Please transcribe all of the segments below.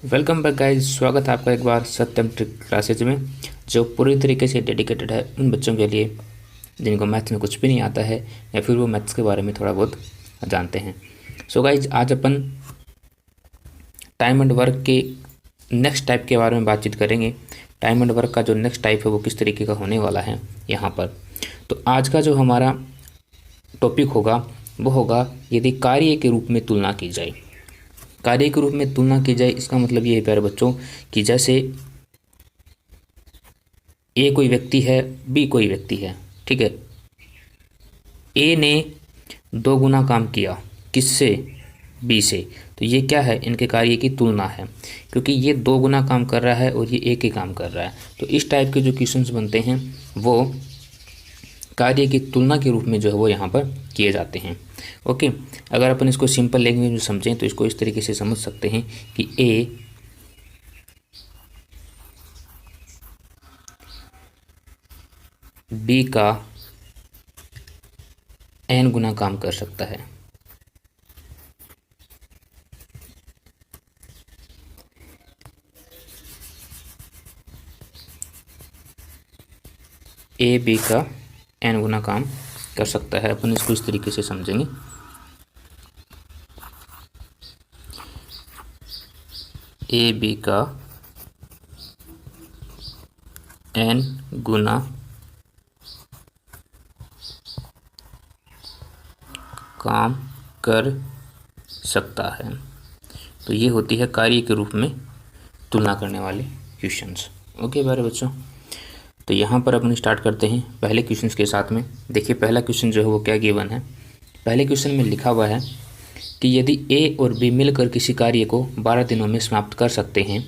Welcome back guys. स्वागत है आपका एक बार सत्यम ट्रिक क्लासेज में, जो पूरी तरीके से डेडिकेटेड है उन बच्चों के लिए जिनको मैथ्स में कुछ भी नहीं आता है या फिर वो मैथ्स के बारे में थोड़ा बहुत जानते हैं। सो गाइज, आज अपन टाइम एंड वर्क के नेक्स्ट टाइप के बारे में बातचीत करेंगे। टाइम एंड वर्क का जो नेक्स्ट टाइप है वो किस तरीके का होने वाला है यहाँ पर। तो आज का जो हमारा टॉपिक होगा वो होगा यदि कार्य के रूप में तुलना की जाए। कार्य के रूप में तुलना की जाए, इसका मतलब ये है प्यारे बच्चों कि जैसे ए कोई व्यक्ति है, बी कोई व्यक्ति है, ठीक है। ए ने 2 गुना काम किया, किससे? बी से। तो ये क्या है? इनके कार्य की तुलना है, क्योंकि ये 2 गुना काम कर रहा है और ये एक ही काम कर रहा है। तो इस टाइप के जो क्वेश्चंस बनते हैं वो कार्य की तुलना के रूप में जो है वो यहाँ पर किए जाते हैं। ओके, अगर अपन इसको सिंपल लैंग्वेज में समझें तो इसको इस तरीके से समझ सकते हैं कि ए बी का n गुना काम कर सकता है। ए बी का n गुना काम कर सकता है। अपन इसको इस तरीके से समझेंगे। ए बी का n गुना काम कर सकता है। तो ये होती है कार्य के रूप में तुलना करने वाले क्वेश्चंस। ओके प्यारे बच्चों, तो यहाँ पर अपन स्टार्ट करते हैं पहले क्वेश्चंस के साथ में। देखिए, पहला क्वेश्चन जो है वो क्या गिवन है। पहले क्वेश्चन में लिखा हुआ है कि यदि ए और बी मिलकर किसी कार्य को 12 दिनों में समाप्त कर सकते हैं,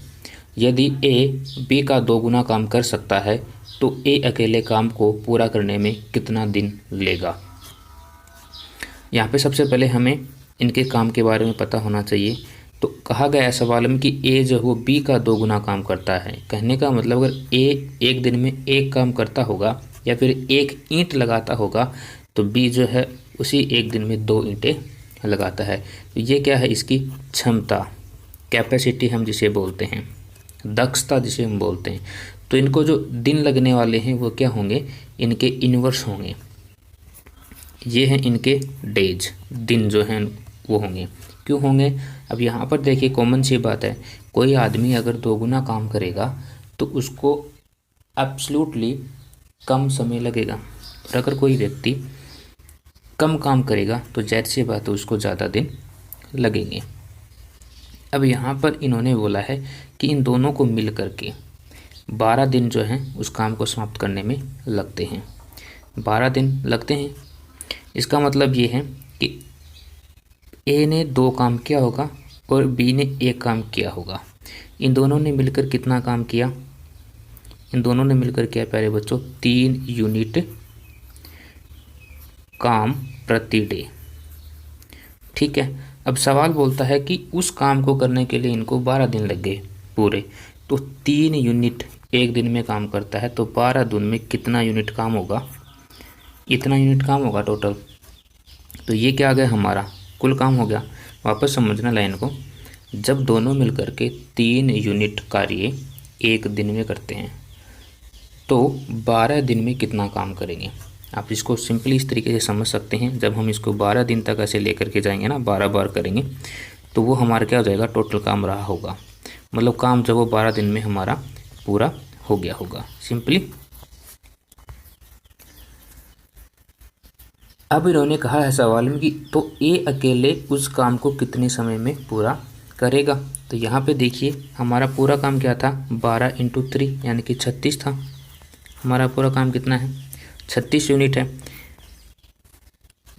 यदि ए बी का 2 गुना काम कर सकता है तो ए अकेले काम को पूरा करने में कितना दिन लेगा। यहाँ पे सबसे पहले हमें इनके काम के बारे में पता होना चाहिए। तो कहा गया है सवाल में कि ए जो है वो बी का 2 गुना काम करता है। कहने का मतलब अगर ए एक दिन में एक काम करता होगा या फिर एक ईंट लगाता होगा तो बी जो है उसी एक दिन में 2 ईंटें लगाता है। तो ये क्या है? इसकी क्षमता, कैपेसिटी हम जिसे बोलते हैं, दक्षता जिसे हम बोलते हैं। तो इनको जो दिन लगने वाले हैं वो क्या होंगे? इनके इन्वर्स होंगे। ये हैं इनके डेज, दिन जो हैं वो होंगे। क्यों होंगे? अब यहाँ पर देखिए, कॉमन सी बात है, कोई आदमी अगर 2 गुना काम करेगा तो उसको एब्सोल्युटली कम समय लगेगा, और अगर कोई व्यक्ति कम काम करेगा तो जाहिर सी बात है उसको ज़्यादा दिन लगेंगे। अब यहाँ पर इन्होंने बोला है कि इन दोनों को मिल करके 12 दिन जो हैं उस काम को समाप्त करने में लगते हैं। 12 दिन लगते हैं। इसका मतलब ये है कि ए ने 2 काम किया होगा और बी ने 1 काम किया होगा। इन दोनों ने मिलकर कितना काम किया? इन दोनों ने मिलकर किया प्यारे बच्चों 3 यूनिट काम प्रति डे। ठीक है। अब सवाल बोलता है कि उस काम को करने के लिए इनको 12 दिन लग गए पूरे। तो 3 यूनिट एक दिन में काम करता है तो 12 दिन में कितना यूनिट काम होगा? इतना यूनिट काम होगा टोटल। तो ये क्या आ गया? हमारा कुल काम हो गया। वापस समझना लाइन को, जब दोनों मिलकर के 3 यूनिट कार्य एक दिन में करते हैं तो 12 दिन में कितना काम करेंगे। आप इसको सिंपली इस तरीके से समझ सकते हैं, जब हम इसको 12 दिन तक ऐसे लेकर के जाएंगे ना, 12 बार करेंगे तो वो हमारा क्या हो जाएगा? टोटल काम रहा होगा। मतलब काम जब वो 12 दिन में हमारा पूरा हो गया होगा। सिंपली अब इन्होंने कहा है सवाल में कि तो ए अकेले उस काम को कितने समय में पूरा करेगा। तो यहाँ पे देखिए, हमारा पूरा काम क्या था? 12 × 3 यानी कि 36 था। हमारा पूरा काम कितना है? 36 यूनिट है।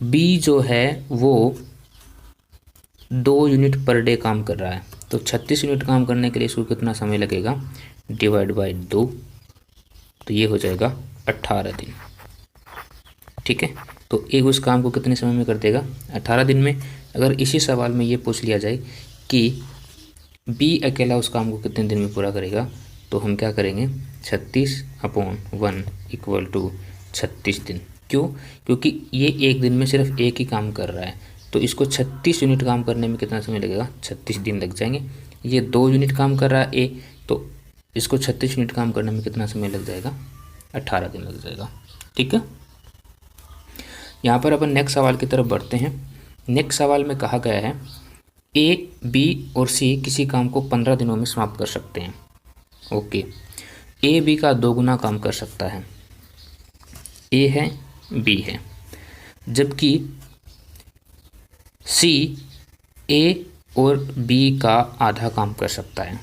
बी जो है वो 2 यूनिट पर डे काम कर रहा है, तो 36 यूनिट काम करने के लिए इसको कितना समय लगेगा? डिवाइड बाई 2, तो ये हो जाएगा 18 दिन। ठीक है। तो ए उस काम को कितने समय में कर देगा? 18 दिन में। अगर इसी सवाल में ये पूछ लिया जाए कि बी अकेला उस काम को कितने दिन में पूरा करेगा, तो हम क्या करेंगे? 36/1 = 36 दिन। क्यों? क्योंकि ये एक दिन में सिर्फ एक ही काम कर रहा है, तो इसको 36 यूनिट काम करने में कितना समय लगेगा? 36 दिन लग जाएंगे। ये 2 यूनिट काम कर रहा है ए, तो इसको 36 यूनिट काम करने में कितना समय लग जाएगा? 18 दिन लग जाएगा। ठीक है, यहाँ पर अपन नेक्स्ट सवाल की तरफ बढ़ते हैं। नेक्स्ट सवाल में कहा गया है ए, बी और सी किसी काम को 15 दिनों में समाप्त कर सकते हैं। ओके, ए बी का 2 गुना काम कर सकता है, ए है बी है, जबकि सी ए और बी का आधा काम कर सकता है।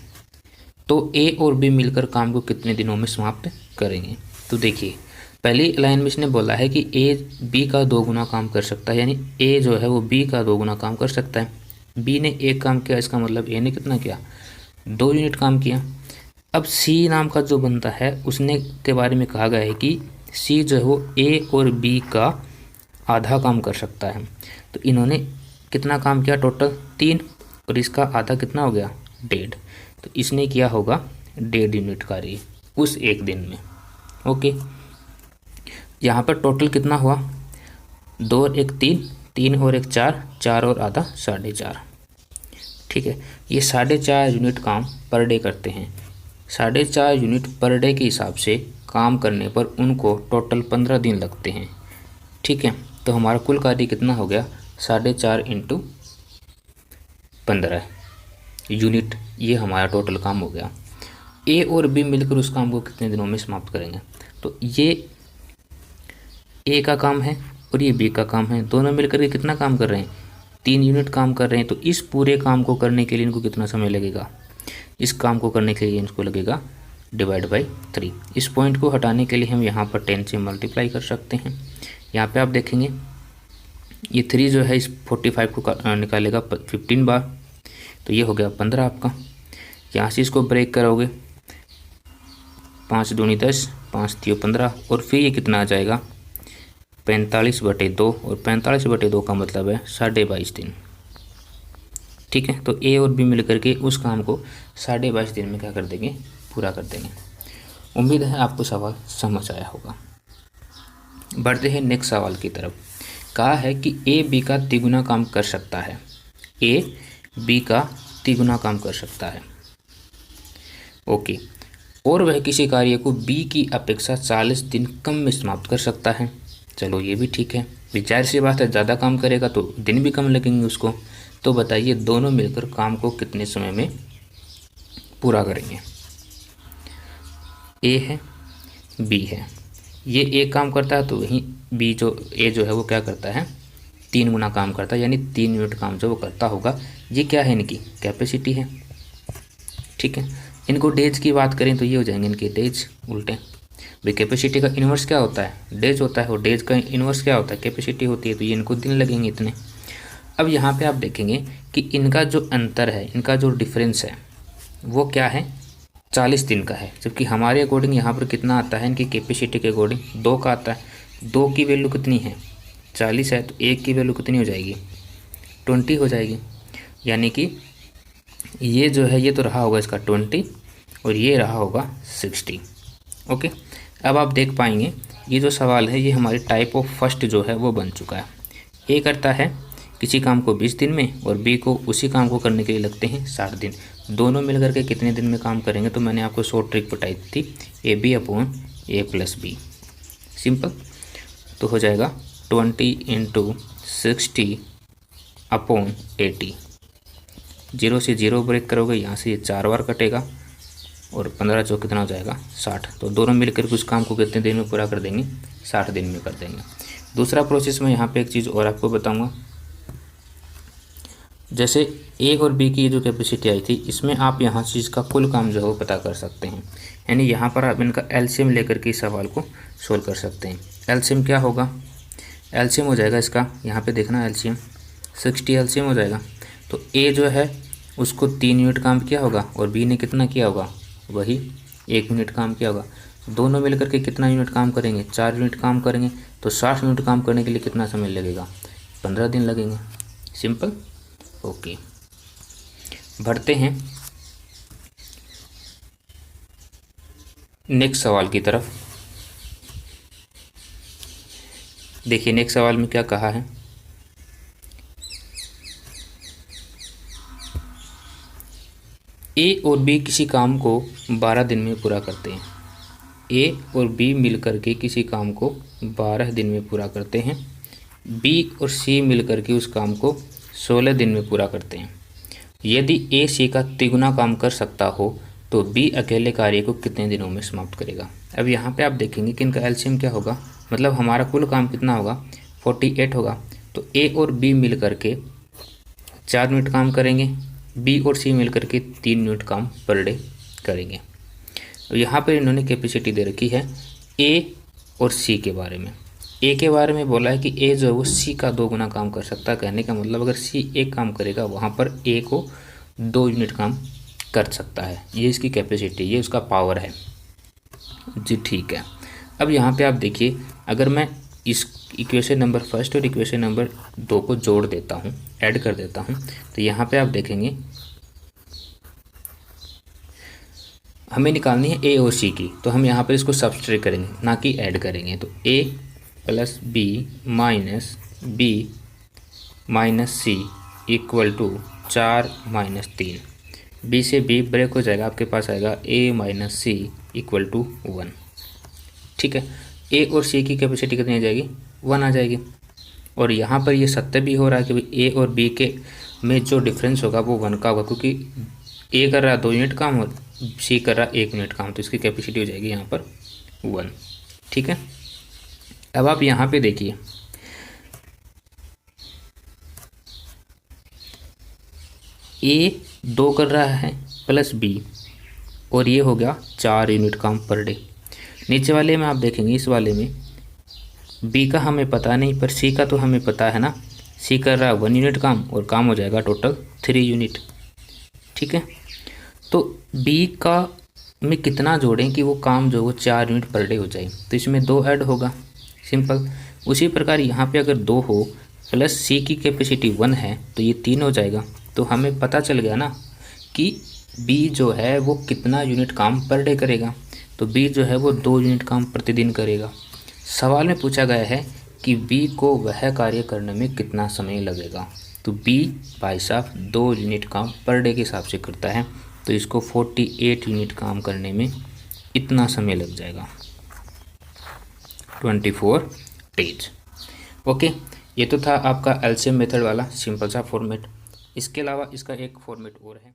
तो ए और बी मिलकर काम को कितने दिनों में समाप्त करेंगे? तो देखिए, पहली लाइन में इसने बोला है कि ए बी का 2 गुना काम कर सकता है, यानी ए जो है वो बी का 2 गुना काम कर सकता है। बी ने 1 काम किया, इसका मतलब ए ने कितना किया? 2 यूनिट काम किया। अब सी नाम का जो बंदा है उसने के बारे में कहा गया है कि सी जो है वो ए और बी का आधा काम कर सकता है। तो इन्होंने कितना काम किया? टोटल 3, और इसका आधा कितना हो गया? 1.5। तो इसने किया होगा 1.5 यूनिट कार्य उस एक दिन में। ओके, यहाँ पर टोटल कितना हुआ? 2 और 1 3, 3 और 1 4, 4 और आधा 4.5। ठीक है, ये 4.5 यूनिट काम पर डे करते हैं। 4.5 यूनिट पर डे के हिसाब से काम करने पर उनको टोटल 15 दिन लगते हैं। ठीक है, तो हमारा कुल कार्य कितना हो गया? 4.5 इंटू 15 यूनिट, ये हमारा टोटल काम हो गया। ए और बी मिलकर उस काम को कितने दिनों में समाप्त करेंगे? तो ये ए का काम है और ये बी का काम है, दोनों मिलकर के कितना काम कर रहे हैं? 3 यूनिट काम कर रहे हैं। तो इस पूरे काम को करने के लिए इनको कितना समय लगेगा? इस काम को करने के लिए इनको लगेगा डिवाइड बाई 3। इस पॉइंट को हटाने के लिए हम यहाँ पर 10 से मल्टीप्लाई कर सकते हैं। यहाँ पे आप देखेंगे ये 3 जो है इस 45 को निकालेगा 15 बार, तो ये हो गया 15 आपका। यहाँ से इसको ब्रेक करोगे, 5 दूनी 10, 5 3 15, और फिर ये कितना आ जाएगा? 45/2, और 45/2 का मतलब है 22.5 दिन। ठीक है, तो ए और बी मिल करके उस काम को 22.5 दिन में क्या कर देंगे? पूरा कर देंगे। उम्मीद है आपको सवाल समझ आया होगा। बढ़ते हैं नेक्स्ट सवाल की तरफ। कहा है कि ए बी का तिगुना काम कर सकता है, ए बी का तिगुना काम कर सकता है। ओके, और वह किसी कार्य को बी की अपेक्षा 40 दिन कम में समाप्त कर सकता है। चलो ये भी ठीक है, जाहिर सी बात है, ज़्यादा काम करेगा तो दिन भी कम लगेंगे उसको। तो बताइए दोनों मिलकर काम को कितने समय में पूरा करेंगे? ए है बी है, ये एक काम करता है तो वहीं बी जो ए जो है वो क्या करता है? 3 गुना काम करता है, यानी 3 यूनिट काम जो वो करता होगा। ये क्या है? इनकी कैपेसिटी है। ठीक है, इनको डेज की बात करें तो ये हो जाएंगे इनके डेज उल्टे। भाई कैपेसिटी का इन्वर्स क्या होता है? डेज होता है, और डेज का इन्वर्स क्या होता है? कैपेसिटी होती है। तो ये इनको दिन लगेंगे इतने। अब यहाँ पे आप देखेंगे कि इनका जो अंतर है, इनका जो डिफरेंस है वो क्या है? 40 दिन का है, जबकि हमारे अकॉर्डिंग यहाँ पर कितना आता है? इनकी कैपेसिटी के अकॉर्डिंग 2 का आता है। 2 की वैल्यू कितनी है? 40 है, तो 1 की वैल्यू कितनी हो जाएगी? 20 हो जाएगी। यानी कि ये जो है ये तो रहा होगा इसका 20, और ये रहा होगा 60। ओके, अब आप देख पाएंगे ये जो सवाल है ये हमारी टाइप ऑफ फर्स्ट जो है वो बन चुका है। ए करता है किसी काम को 20 दिन में, और बी को उसी काम को करने के लिए लगते हैं 60 दिन। दोनों मिलकर के कितने दिन में काम करेंगे? तो मैंने आपको शॉर्ट ट्रिक बताई थी, A B upon A plus B. Simple, तो हो जाएगा 20 इंटू 60 अपॉन 80। 0 से 0 ब्रेक करोगे, यहाँ से ये 4 बार कटेगा, और 15 चौक कितना हो जाएगा? 60। तो दोनों मिलकर उस काम को कितने दिन में पूरा कर देंगे? 60 दिन में कर देंगे। दूसरा प्रोसेस में यहाँ पे एक चीज़ और आपको बताऊँगा। जैसे ए और बी की जो कैपेसिटी आई थी, इसमें आप यहाँ से इसका कुल काम जो है वो पता कर सकते हैं। यानी यहाँ पर आप इनका एलसीएम लेकर के इस सवाल को सोल्व कर सकते हैं। एलसीएम क्या होगा? एलसीएम हो जाएगा इसका, यहाँ पे देखना एलसीएम 60 एलसीएम हो जाएगा। तो ए जो है उसको 3 यूनिट काम किया होगा, और बी ने कितना किया होगा? वही 1 यूनिट काम किया होगा। दोनों मिलकर के कितना यूनिट काम करेंगे? 4 यूनिट काम करेंगे। तो 60 यूनिट काम करने के लिए कितना समय लगेगा? 15 दिन लगेंगे। सिंपल। ओके, बढ़ते हैं नेक्स्ट सवाल की तरफ। देखिए नेक्स्ट सवाल में क्या कहा है? ए और बी किसी काम को 12 दिन में पूरा करते हैं। ए और बी मिलकर के किसी काम को 12 दिन में पूरा करते हैं। बी और सी मिलकर के उस काम को 16 दिन में पूरा करते हैं। यदि ए सी का तिगुना काम कर सकता हो तो बी अकेले कार्य को कितने दिनों में समाप्त करेगा। अब यहाँ पे आप देखेंगे कि इनका एलसीएम क्या होगा, मतलब हमारा कुल काम कितना होगा, 48 होगा। तो ए और बी मिल करके 4 यूनिट काम करेंगे, बी और सी मिल करके 3 यूनिट काम पर डे करेंगे। और यहाँ पर इन्होंने कैपेसिटी दे रखी है ए और सी के बारे में। ए के बारे में बोला है कि ए जो है वो सी का 2 गुना काम कर सकता है। कहने का मतलब अगर सी एक काम करेगा वहाँ पर ए को 2 यूनिट काम कर सकता है। ये इसकी कैपेसिटी, ये उसका पावर है जी। ठीक है, अब यहाँ पे आप देखिए, अगर मैं इस इक्वेशन नंबर फर्स्ट और इक्वेशन नंबर 2 को जोड़ देता हूँ, ऐड कर देता हूँ, तो यहाँ पे आप देखेंगे हमें निकालनी है ए और सी की। तो हम यहाँ पर इसको सब्सट्रैक्ट करेंगे, ना कि ऐड करेंगे। तो A plus B minus B minus C equal to 4 minus 3। B से बी ब्रेक हो जाएगा, आपके पास आएगा A minus C equal to 1। ठीक है, ए और सी की कैपेसिटी कितनी आ जाएगी, 1 आ जाएगी। और यहाँ पर ये सत्य भी हो रहा है कि भाई ए और बी के में जो डिफरेंस होगा वो 1 का होगा, क्योंकि ए कर रहा 2 यूनिट काम और सी कर रहा 1 यूनिट काम, तो इसकी कैपेसिटी हो जाएगी यहाँ पर 1। ठीक है, अब आप यहाँ पे देखिए, ए 2 कर रहा है प्लस बी, और ये हो गया 4 यूनिट काम पर डे। नीचे वाले में आप देखेंगे, इस वाले में बी का हमें पता नहीं, पर सी का तो हमें पता है ना। सी कर रहा है 1 यूनिट काम और काम हो जाएगा टोटल 3 यूनिट। ठीक है, तो बी का में कितना जोड़ें कि वो काम जो वो 4 यूनिट पर डे हो जाए, तो इसमें 2 ऐड होगा, सिंपल। उसी प्रकार यहाँ पे अगर 2 हो प्लस सी की कैपेसिटी 1 है तो ये 3 हो जाएगा। तो हमें पता चल गया ना कि बी जो है वो कितना यूनिट काम पर डे करेगा। तो बी जो है वो 2 यूनिट काम प्रतिदिन करेगा। सवाल में पूछा गया है कि बी को वह कार्य करने में कितना समय लगेगा। तो बी भाई साहब 2 यूनिट काम पर डे के हिसाब से करता है, तो इसको 48 यूनिट काम करने में इतना समय लग जाएगा, 24 डेज। ओके, ये तो था आपका एलसीएम मेथड वाला सिंपल सा फॉर्मेट। इसके अलावा इसका एक फॉर्मेट और है।